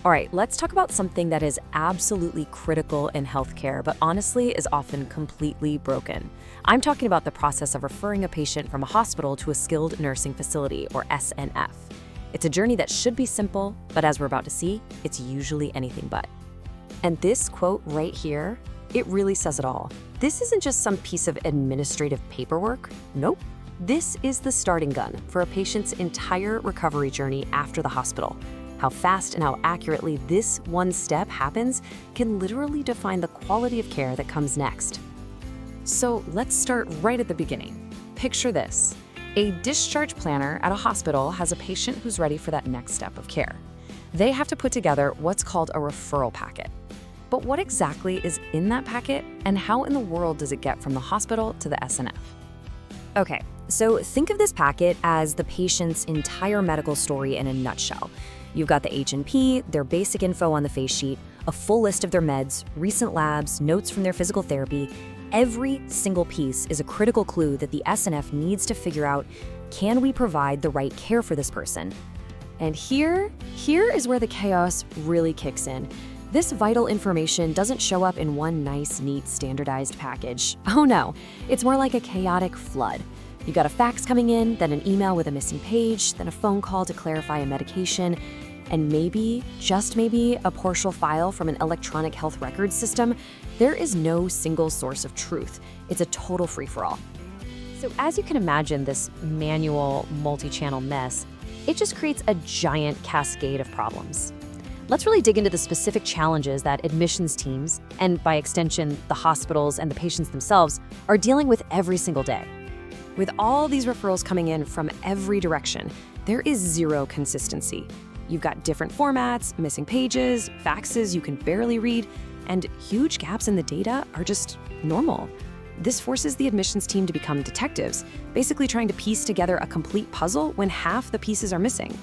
All right, let's talk about something that is absolutely critical in healthcare, but honestly is often completely broken. I'm talking about the process of referring a patient from a hospital to a skilled nursing facility, or SNF. It's a journey that should be simple, but as we're about to see, it's usually anything but. And this quote right here, it really says it all. This isn't just some piece of administrative paperwork. Nope. This is the starting gun for a patient's entire recovery journey after the hospital. How fast and how accurately this one step happens can literally define the quality of care that comes next. So let's start right at the beginning. Picture this. A discharge planner at a hospital has a patient who's ready for that next step of care. They have to put together what's called a referral packet. But what exactly is in that packet, and how in the world does it get from the hospital to the SNF? Okay, so think of this packet as the patient's entire medical story in a nutshell. You've got the H&P, their basic info on the face sheet, a full list of their meds, recent labs, notes from their physical therapy. Every single piece is a critical clue that the SNF needs to figure out, can we provide the right care for this person? And here is where the chaos really kicks in. This vital information doesn't show up in one nice, neat, standardized package. Oh no, it's more like a chaotic flood. You got a fax coming in, then an email with a missing page, then a phone call to clarify a medication, and maybe, just maybe, a partial file from an electronic health records system. There is no single source of truth. It's a total free-for-all. So as you can imagine, this manual, multi-channel mess, it just creates a giant cascade of problems. Let's really dig into the specific challenges that admissions teams, and by extension, the hospitals and the patients themselves, are dealing with every single day. With all these referrals coming in from every direction, there is zero consistency. You've got different formats, missing pages, faxes you can barely read, and huge gaps in the data are just normal. This forces the admissions team to become detectives, basically trying to piece together a complete puzzle when half the pieces are missing.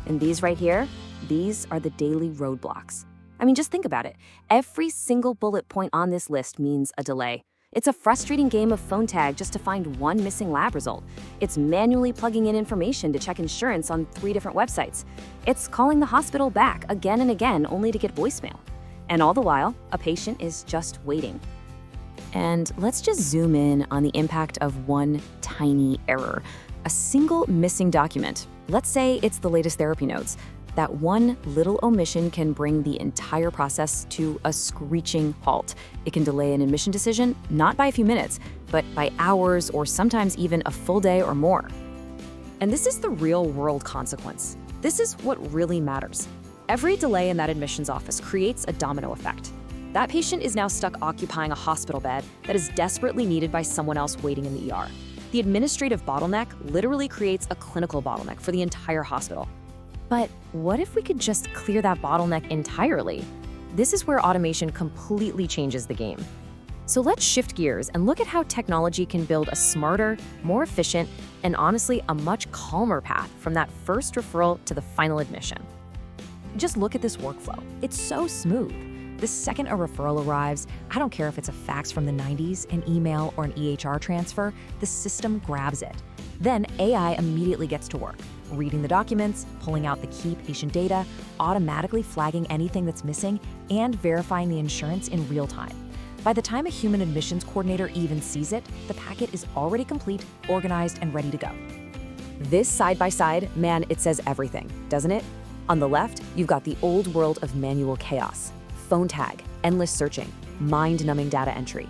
And these right here, these are the daily roadblocks. I mean, just think about it. Every single bullet point on this list means a delay. It's a frustrating game of phone tag just to find one missing lab result. It's manually plugging in information to check insurance on 3 different websites. It's calling the hospital back again and again only to get voicemail. And all the while, a patient is just waiting. And let's just zoom in on the impact of one tiny error. A single missing document. Let's say it's the latest therapy notes. That one little omission can bring the entire process to a screeching halt. It can delay an admission decision, not by a few minutes, but by hours or sometimes even a full day or more. And this is the real-world consequence. This is what really matters. Every delay in that admissions office creates a domino effect. That patient is now stuck occupying a hospital bed that is desperately needed by someone else waiting in the ER. The administrative bottleneck literally creates a clinical bottleneck for the entire hospital. But what if we could just clear that bottleneck entirely? This is where automation completely changes the game. So let's shift gears and look at how technology can build a smarter, more efficient, and honestly, a much calmer path from that first referral to the final admission. Just look at this workflow. It's so smooth. The second a referral arrives, I don't care if it's a fax from the 90s, an email, or an EHR transfer, the system grabs it. Then AI immediately gets to work, reading the documents, pulling out the key patient data, automatically flagging anything that's missing, and verifying the insurance in real time. By the time a human admissions coordinator even sees it, the packet is already complete, organized, and ready to go. This side-by-side, man, it says everything, doesn't it? On the left, you've got the old world of manual chaos, phone tag, endless searching, mind-numbing data entry.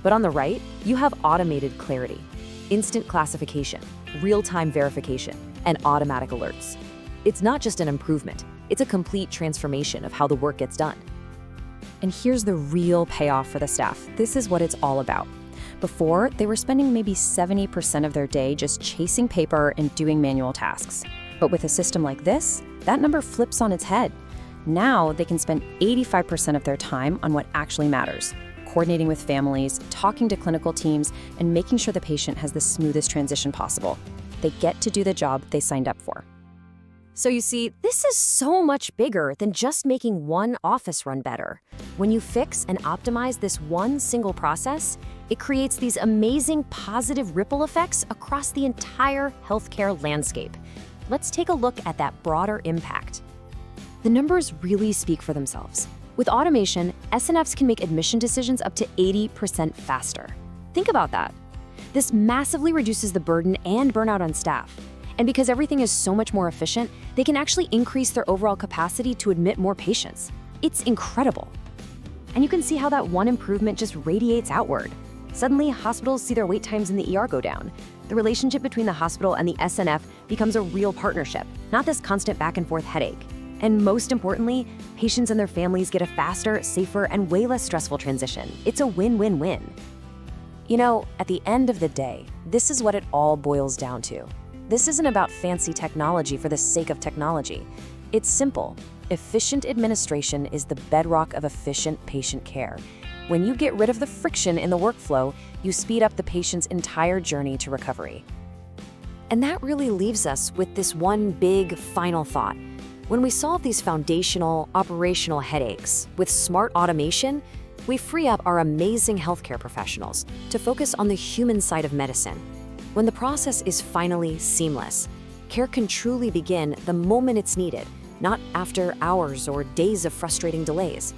But on the right, you have automated clarity, instant classification, real-time verification, and automatic alerts. It's not just an improvement, it's a complete transformation of how the work gets done. And here's the real payoff for the staff. This is what it's all about. Before, they were spending maybe 70% of their day just chasing paper and doing manual tasks. But with a system like this, that number flips on its head. Now they can spend 85% of their time on what actually matters, coordinating with families, talking to clinical teams, and making sure the patient has the smoothest transition possible. They get to do the job they signed up for. So you see, this is so much bigger than just making one office run better. When you fix and optimize this one single process, it creates these amazing positive ripple effects across the entire healthcare landscape. Let's take a look at that broader impact. The numbers really speak for themselves. With automation, SNFs can make admission decisions up to 80% faster. Think about that. This massively reduces the burden and burnout on staff. And because everything is so much more efficient, they can actually increase their overall capacity to admit more patients. It's incredible. And you can see how that one improvement just radiates outward. Suddenly, hospitals see their wait times in the ER go down. The relationship between the hospital and the SNF becomes a real partnership, not this constant back and forth headache. And most importantly, patients and their families get a faster, safer, and way less stressful transition. It's a win-win-win. You know, at the end of the day, this is what it all boils down to. This isn't about fancy technology for the sake of technology. It's simple. Efficient administration is the bedrock of efficient patient care. When you get rid of the friction in the workflow, you speed up the patient's entire journey to recovery. And that really leaves us with this one big final thought. When we solve these foundational, operational headaches with smart automation, we free up our amazing healthcare professionals to focus on the human side of medicine. When the process is finally seamless, care can truly begin the moment it's needed, not after hours or days of frustrating delays.